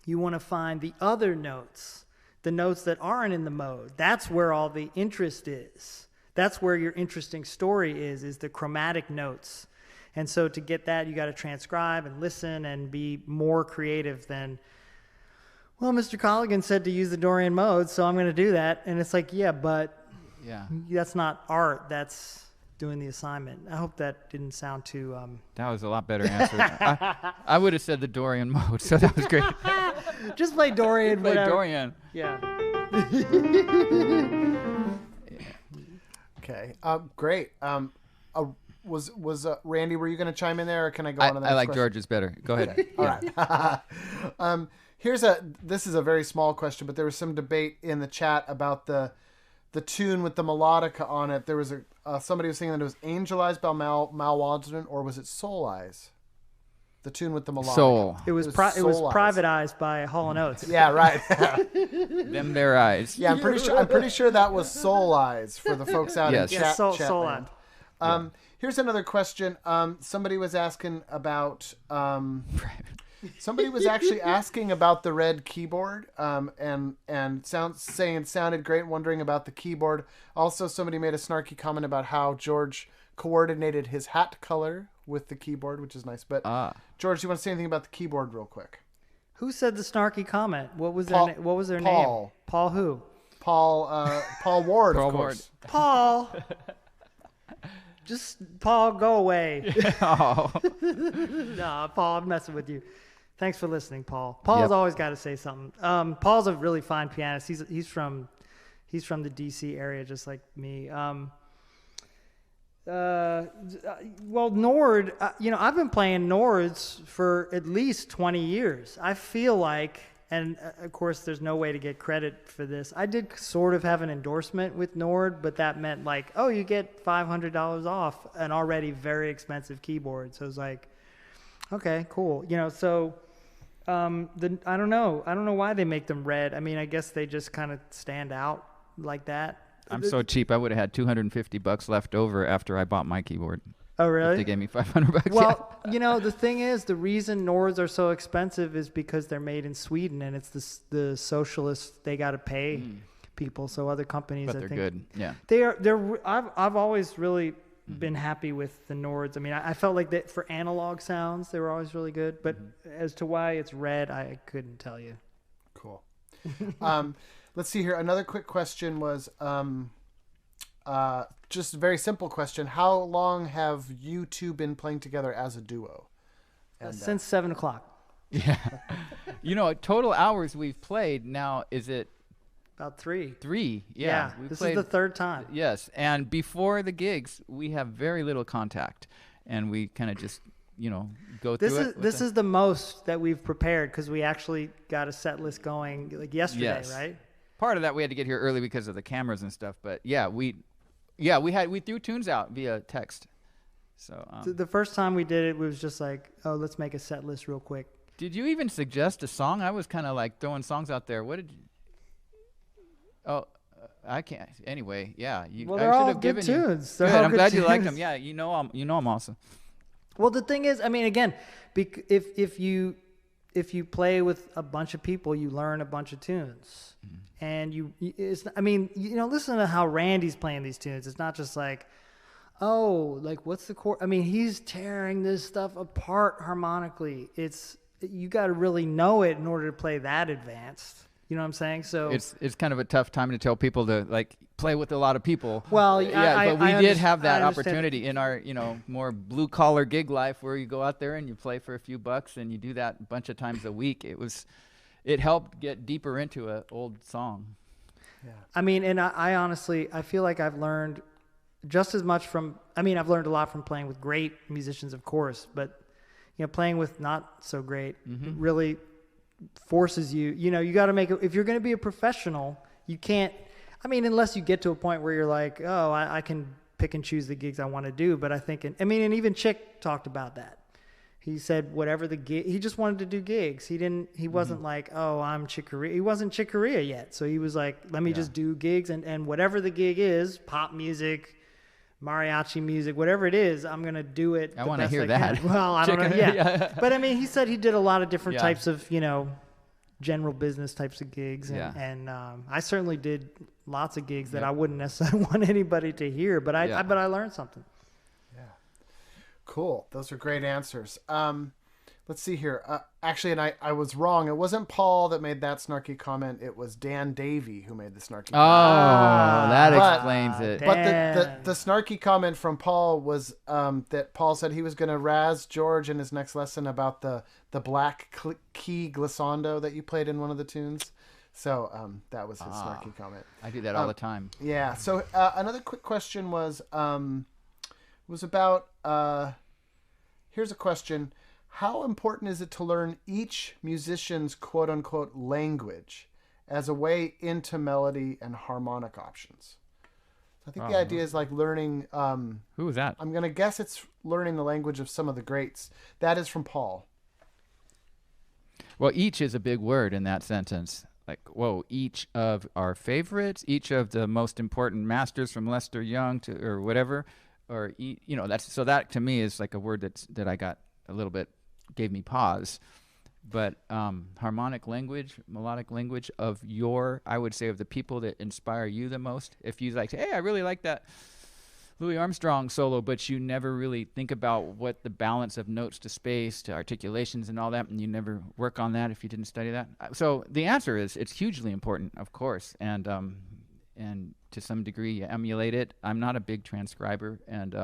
you want to find the other notes, the notes that aren't in the mode. That's where all the interest is. That's where your interesting story is the chromatic notes. And so to get that, you got to transcribe and listen and be more creative than, well, Mr. Colligan said to use the Dorian mode, so I'm going to do that. And it's like, yeah, but that's not art. That's doing the assignment. I hope that didn't sound too... That was a lot better answer. I would have said the Dorian mode, so that was great. Just play Dorian. Play Dorian. Yeah. Okay. Great. Was Randy, were you going to chime in there, or can I go on to that? I like question? George's better. Go ahead. Okay. All right. This is a very small question, but there was some debate in the chat about the tune with the melodica on it. There was somebody was saying that it was Angelized by Mal Waldron, or was it Soul Eyes? The tune with the melodica. Soul. It was privatized by Hall & Oates. Yeah, right. Them their eyes. Yeah, I'm pretty sure that was Soul Eyes for the folks out in chat. Soul land. Eyes. Here's another question. Somebody was asking about. Somebody was actually asking about the red keyboard, and saying it sounded great, wondering about the keyboard. Also, somebody made a snarky comment about how George coordinated his hat color with the keyboard, which is nice. But George, do you want to say anything about the keyboard real quick? Who said the snarky comment? What was their name? Paul who? Paul Ward, of course. Paul. Just, Paul, go away. Oh. Nah, Paul, I'm messing with you. Thanks for listening, Paul. Paul's always got to say something. Paul's a really fine pianist. He's from the D.C. area, just like me. Well, Nord, I've been playing Nords for at least 20 years. I feel like, and of course there's no way to get credit for this, I did sort of have an endorsement with Nord, but that meant like, oh, you get $500 off an already very expensive keyboard. So it was like, okay, cool. So I don't know why they make them red. I mean, I guess they just kind of stand out like that. I'm so cheap. I would have had $250 left over after I bought my keyboard. Oh, really? If they gave me $500. Well, the thing is, the reason Nords are so expensive is because they're made in Sweden, and it's the socialists, they got to pay. people. So other companies, But I they're think good. Yeah. I've always really been happy with the Nords. I mean, I felt like that for analog sounds, they were always really good. But as to why it's red, I couldn't tell you. Cool. Let's see here. Another quick question was just a very simple question. How long have you two been playing together as a duo? And, Since 7 o'clock. Yeah. Total hours we've played now, is it About 3. 3? Yeah. We This played, is the 3rd time. Yes. And before the gigs, we have very little contact. And we kind of just, go through it. This is the most that we've prepared because we actually got a set list going like yesterday, Yes. right? Part of that we had to get here early because of the cameras and stuff. But yeah, we threw tunes out via text. So The first time we did it, we was just like, oh, let's make a set list real quick. did you even suggest a song? I was kind of like throwing songs out there. What did you? Oh, I can't. Anyway, yeah. Well, I they're should all have good given tunes. You, They're good. all I'm good glad you like tunes. them. Yeah, I'm awesome. Well, the thing is, I mean, again, if you play with a bunch of people, you learn a bunch of tunes, and listen to how Randy's playing these tunes. It's not just like, oh, like what's the chord? I mean, he's tearing this stuff apart harmonically. You got to really know it in order to play that advanced. You know what I'm saying? So it's kind of a tough time to tell people to like play with a lot of people. Well, yeah, but we did have that I understand. opportunity in our more blue collar gig life where you go out there and you play for a few bucks and you do that a bunch of times a week. It helped get deeper into an old song. yeah. I mean, and I honestly, I feel like I've learned just as much I've learned a lot from playing with great musicians, of course, but, playing with not so great really forces you, you got to if you're going to be a professional, you can't, unless you get to a point where you're like, oh, I can pick and choose the gigs I want to do. But I think, and even Chick talked about that. He said whatever the gig, he just wanted to do gigs. He wasn't like, oh, I'm Chick Corea. He wasn't Chick Corea yet. So he was like, let me just do gigs and whatever the gig is, pop music, mariachi music, whatever it is, I'm going to do it. I want to hear that. Can. Well, I don't know. Yeah. Yeah. But he said he did a lot of different Yeah. types of, general business types of gigs. Yeah. And I certainly did lots of gigs that I wouldn't necessarily want anybody to hear, but I learned something. Yeah. Cool. Those are great answers. Let's see here. Actually, and I was wrong. It wasn't Paul that made that snarky comment. It was Dan Davey who made the snarky comment. That But- explains it. But the snarky comment from Paul was that Paul said he was going to razz George in his next lesson about the black key glissando that you played in one of the tunes. So that was his snarky comment. I do that all the time. Yeah. So another quick question was about here's a question. How important is it to learn each musician's quote unquote language as a way into melody and harmonic options? I think the idea is like learning. Who was that? I'm going to guess it's learning the language of some of the greats. That is from Paul. Well, each is a big word in that sentence. Like, whoa, each of our favorites, each of the most important masters from Lester Young or whatever, or that to me is like a word that I got a little bit, gave me pause. But harmonic language, melodic language of I would say of the people that inspire you the most. If you like, hey, I really like that Louis Armstrong solo, but you never really think about what the balance of notes to space to articulations and all that, and you never work on that if you didn't study that. So the answer is it's hugely important, of course, and to some degree you emulate it. I'm not a big transcriber, and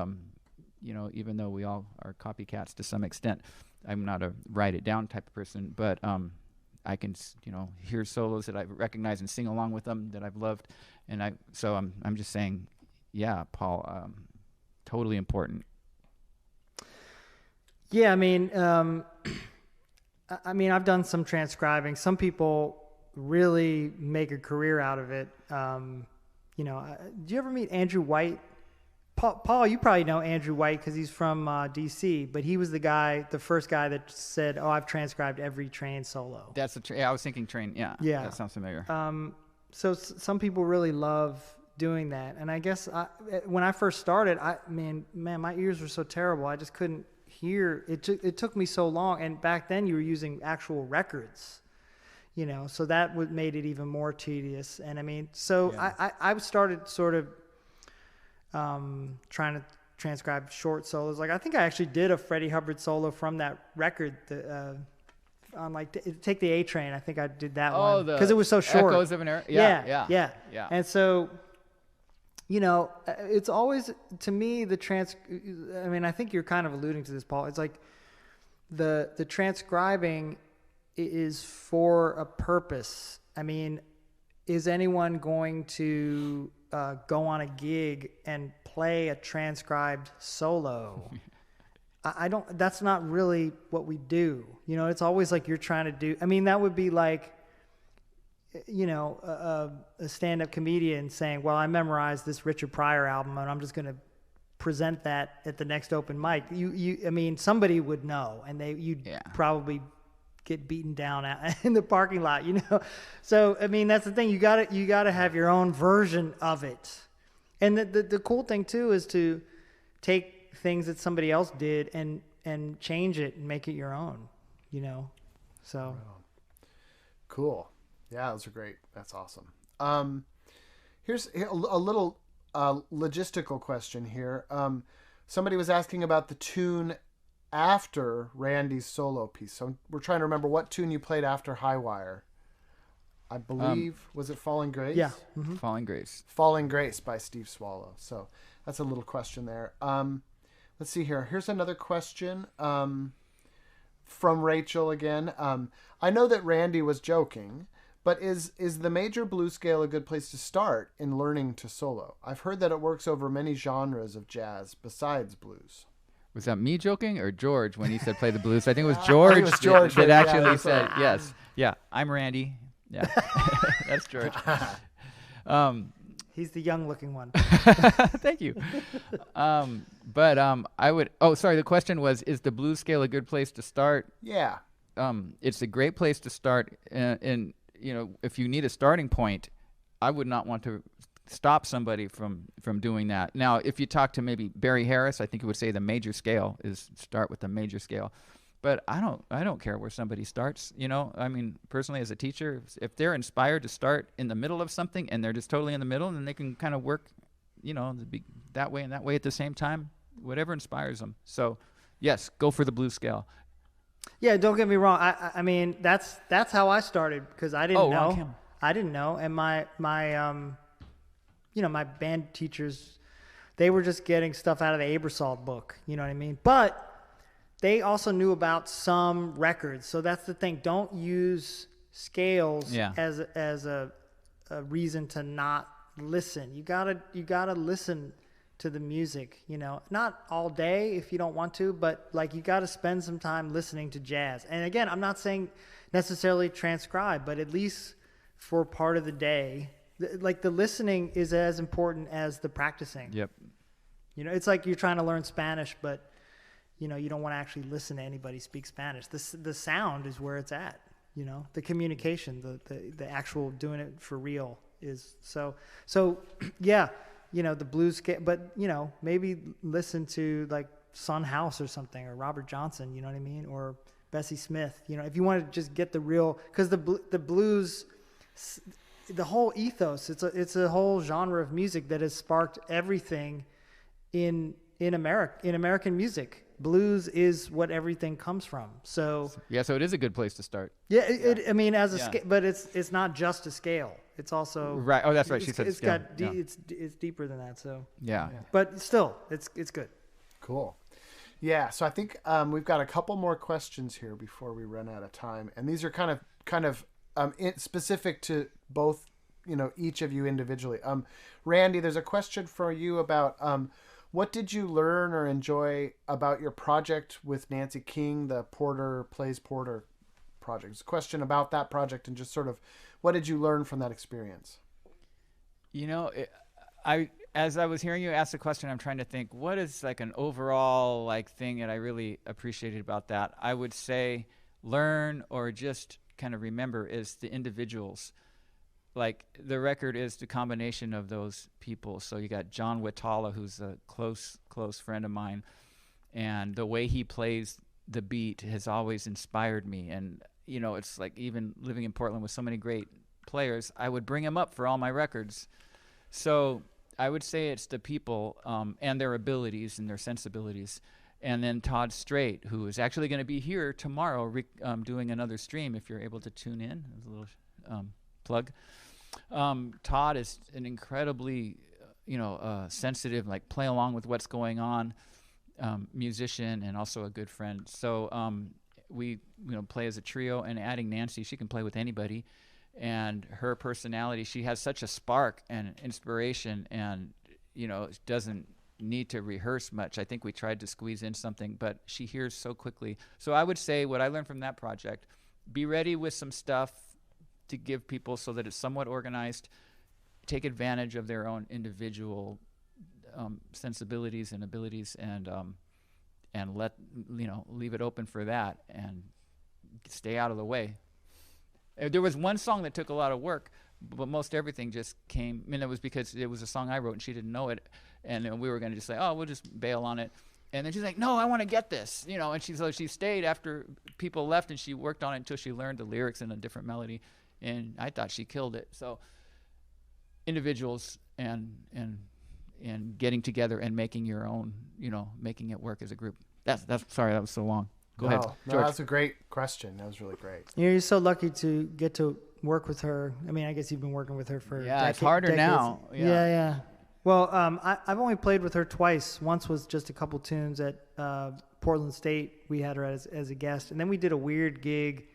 even though we all are copycats to some extent, I'm not a write it down type of person, but I can hear solos that I recognize and sing along with them that I've loved, and I'm just saying. Yeah, Paul, totally important. Yeah, I've done some transcribing. Some people really make a career out of it. Do you ever meet Andrew White? Paul, you probably know Andrew White because he's from D.C., but he was the first guy that said, "Oh, I've transcribed every Train solo." That's I was thinking Train. Yeah, that sounds familiar. So some people really love doing that, and I guess when I first started, my ears were so terrible. I just couldn't hear. It took me so long, and back then you were using actual records. you know, so that made it even more tedious. And I mean, so I started sort of trying to transcribe short solos. Like I think I actually did a Freddie Hubbard solo from that record, on like Take the A Train. I think I did that one because it was so short. Echoes of an Era. Yeah. And so, you know, it's always, to me, I mean, I think you're kind of alluding to this, Paul. It's like the transcribing is for a purpose. I mean, is anyone going to go on a gig and play a transcribed solo? I don't, that's not really what we do. You know, it's always like you're trying to do, I mean, that would be like, you know, a stand-up comedian saying, well, I memorized this Richard Pryor album and I'm just going to present that at the next open mic. I mean, somebody would know, and you'd probably get beaten down in the parking lot, you know? So, I mean, that's the thing. You gotta have your own version of it. And the cool thing too is to take things that somebody else did and change it and make it your own, you know? So. Cool. Yeah, those are great. That's awesome. Here's a little logistical question here. Somebody was asking about the tune after Randy's solo piece. So we're trying to remember what tune you played after High Wire. I believe, was it Falling Grace? Yeah. Mm-hmm. Falling Grace. Falling Grace by Steve Swallow. So that's a little question there. Let's see here. Here's another question from Rachel again. I know that Randy was joking, but is the major blues scale a good place to start in learning to solo? I've heard that it works over many genres of jazz besides blues. Was that me joking or George when he said play the blues? I think it was George, George that actually said, yes. Yeah, I'm Randy. Yeah, that's George. He's the young-looking one. Thank you. But I would... Oh, sorry, the question was, is the blues scale a good place to start? Yeah. It's a great place to start. And, you know, if you need a starting point, I would not want to stop somebody from doing that. Now, if you talk to maybe Barry Harris, I think he would say the major scale is start with the major scale. But I don't care where somebody starts. You know, I mean, personally as a teacher, if they're inspired to start in the middle of something and they're just totally in the middle, and they can kind of work, you know, that way and that way at the same time, whatever inspires them. So, yes, go for the blues scale. Yeah, don't get me wrong. I mean, that's how I started because I didn't know. I didn't know, and my you know, my band teachers, they were just getting stuff out of the Aebersold book, you know what I mean? But they also knew about some records. So that's the thing. Don't use scales as a reason to not listen. You gotta listen to the music, you know, not all day if you don't want to, but like you gotta spend some time listening to jazz. And again, I'm not saying necessarily transcribe, but at least for part of the day, like the listening is as important as the practicing. Yep. You know, it's like you're trying to learn Spanish, but you know, you don't want to actually listen to anybody speak Spanish. The sound is where it's at, you know, the communication, the actual doing it for real is so yeah, you know, the blues, but you know, maybe listen to like Son House or something, or Robert Johnson, you know what I mean? Or Bessie Smith, you know, if you want to just get the real, cause the blues, the whole ethos, it's a whole genre of music that has sparked everything in American music. Blues is what everything comes from. So yeah, so it is a good place to start. Yeah, I mean, as a scale, but it's not just a scale. It's also right. Oh, that's right. She said it's scale. got it's deeper than that. So yeah. But still, it's good. Cool. Yeah. So I think we've got a couple more questions here before we run out of time, and these are kind of specific to both, you know, each of you individually. Randy, there's a question for you about what did you learn or enjoy about your project with Nancy King, the Porter Plays Porter project? It's a question about that project and just sort of what did you learn from that experience? You know, as I was hearing you ask the question, I'm trying to think what is like an overall like thing that I really appreciated about that. I would say learn or just kind of remember is the individuals. Like the record is the combination of those people. So you got John Wittala, who's a close friend of mine, and the way he plays the beat has always inspired me. And you know, it's like even living in Portland with so many great players, I would bring them up for all my records. So I would say it's the people and their abilities and their sensibilities. And then Todd Strait, who is actually going to be here tomorrow doing another stream if you're able to tune in. There's a little plug. Todd is an incredibly, sensitive, like play along with what's going on, musician and also a good friend. So we play as a trio, and adding Nancy, she can play with anybody. And her personality, she has such a spark and inspiration, and doesn't need to rehearse much. I think we tried to squeeze in something, but she hears so quickly. So I would say what I learned from that project, be ready with some stuff to give people so that it's somewhat organized. Take advantage of their own individual sensibilities and abilities, and leave it open for that, and stay out of the way. There was one song that took a lot of work, but most everything just came. I mean, it was because it was a song I wrote and she didn't know it, and we were going to just say, oh, we'll just bail on it. And then she's like, no, I want to get this, and she stayed after people left, and she worked on it until she learned the lyrics in a different melody, and I thought she killed it. So individuals and getting together and making your own, making it work as a group. That's sorry, that was so long. Go ahead, George. No, that's a great question. That was really great. You're so lucky to get to work with her. I mean, I guess you've been working with her for it's harder decades. now. Yeah. Well, I've only played with her twice. Once was just a couple tunes at Portland State. We had her as a guest, and then we did a weird gig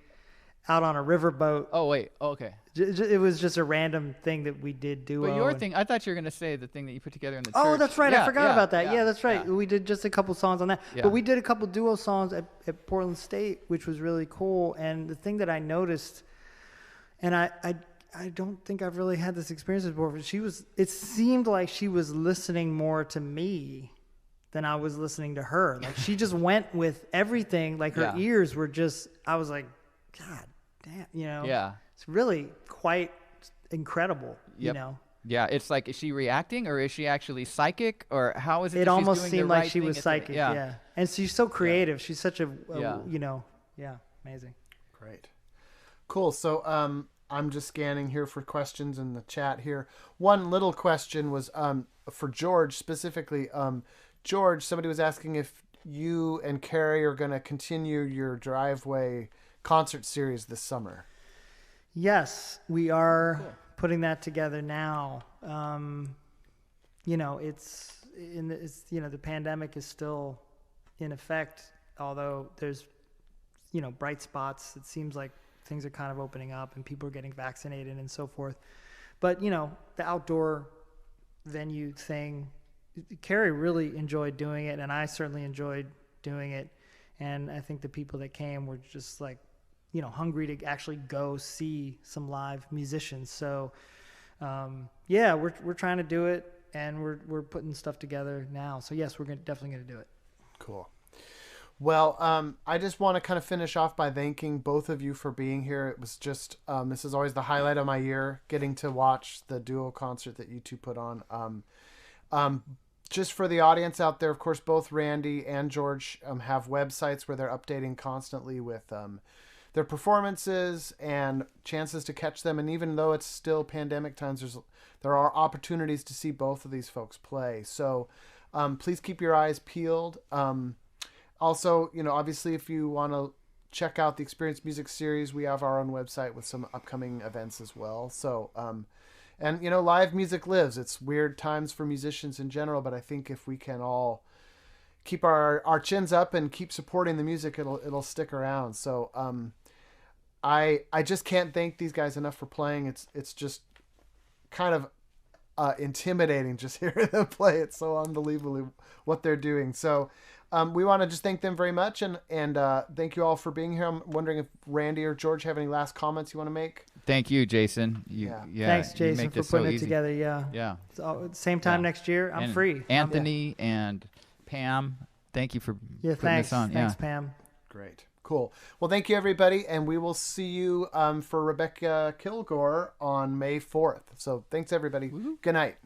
out on a riverboat. Oh wait, okay. It was just a random thing that we did duo. But your thing, I thought you were going to say the thing that you put together in the church. Oh, that's right. I forgot about that. Yeah, that's right. Yeah. We did just a couple songs on that. Yeah. But we did a couple duo songs at Portland State, which was really cool. And the thing that I noticed, and I don't think I've really had this experience before, but it seemed like she was listening more to me than I was listening to her. Like she just went with everything. Like her ears were just, I was like, God damn, Yeah. It's really quite incredible, Yep. Yeah, it's like, is she reacting, or is she actually psychic, or how is it? It that she's almost doing seemed the like right she thing was at the- psychic. Yeah. And she's so creative. She's such a, amazing. Great. Cool. So I'm just scanning here for questions in the chat here. One little question was for George specifically. George, somebody was asking if you and Carrie are going to continue your Driveway concert series this summer. Yes, we are putting that together now. It's the pandemic is still in effect, although there's, bright spots. It seems like things are kind of opening up and people are getting vaccinated and so forth. But, the outdoor venue thing, Carrie really enjoyed doing it, and I certainly enjoyed doing it. And I think the people that came were just like, hungry to actually go see some live musicians. So, we're trying to do it, and we're putting stuff together now. So yes, we're definitely going to do it. Cool. Well, I just want to kind of finish off by thanking both of you for being here. It was just, this is always the highlight of my year, getting to watch the duo concert that you two put on. Just for the audience out there, of course, both Randy and George have websites where they're updating constantly with their performances and chances to catch them. And even though it's still pandemic times, there are opportunities to see both of these folks play. So please keep your eyes peeled. Also, obviously, if you want to check out the Experience Music series, we have our own website with some upcoming events as well. So, live music lives. It's weird times for musicians in general, but I think if we can all keep our chins up and keep supporting the music, it'll stick around. So, I just can't thank these guys enough for playing. It's just kind of intimidating just hearing them play. It's so unbelievably what they're doing. So we want to just thank them very much, and thank you all for being here. I'm wondering if Randy or George have any last comments you want to make. Thank you, Jason. Thanks, Jason, for putting it together. Yeah. So, same time next year, I'm free. Anthony and Pam, thank you for putting thanks. this on. Thanks, Pam. Great. Cool. Well, thank you, everybody, and we will see you for Rebecca Kilgore on May 4th. So thanks, everybody. Woo-hoo. Good night.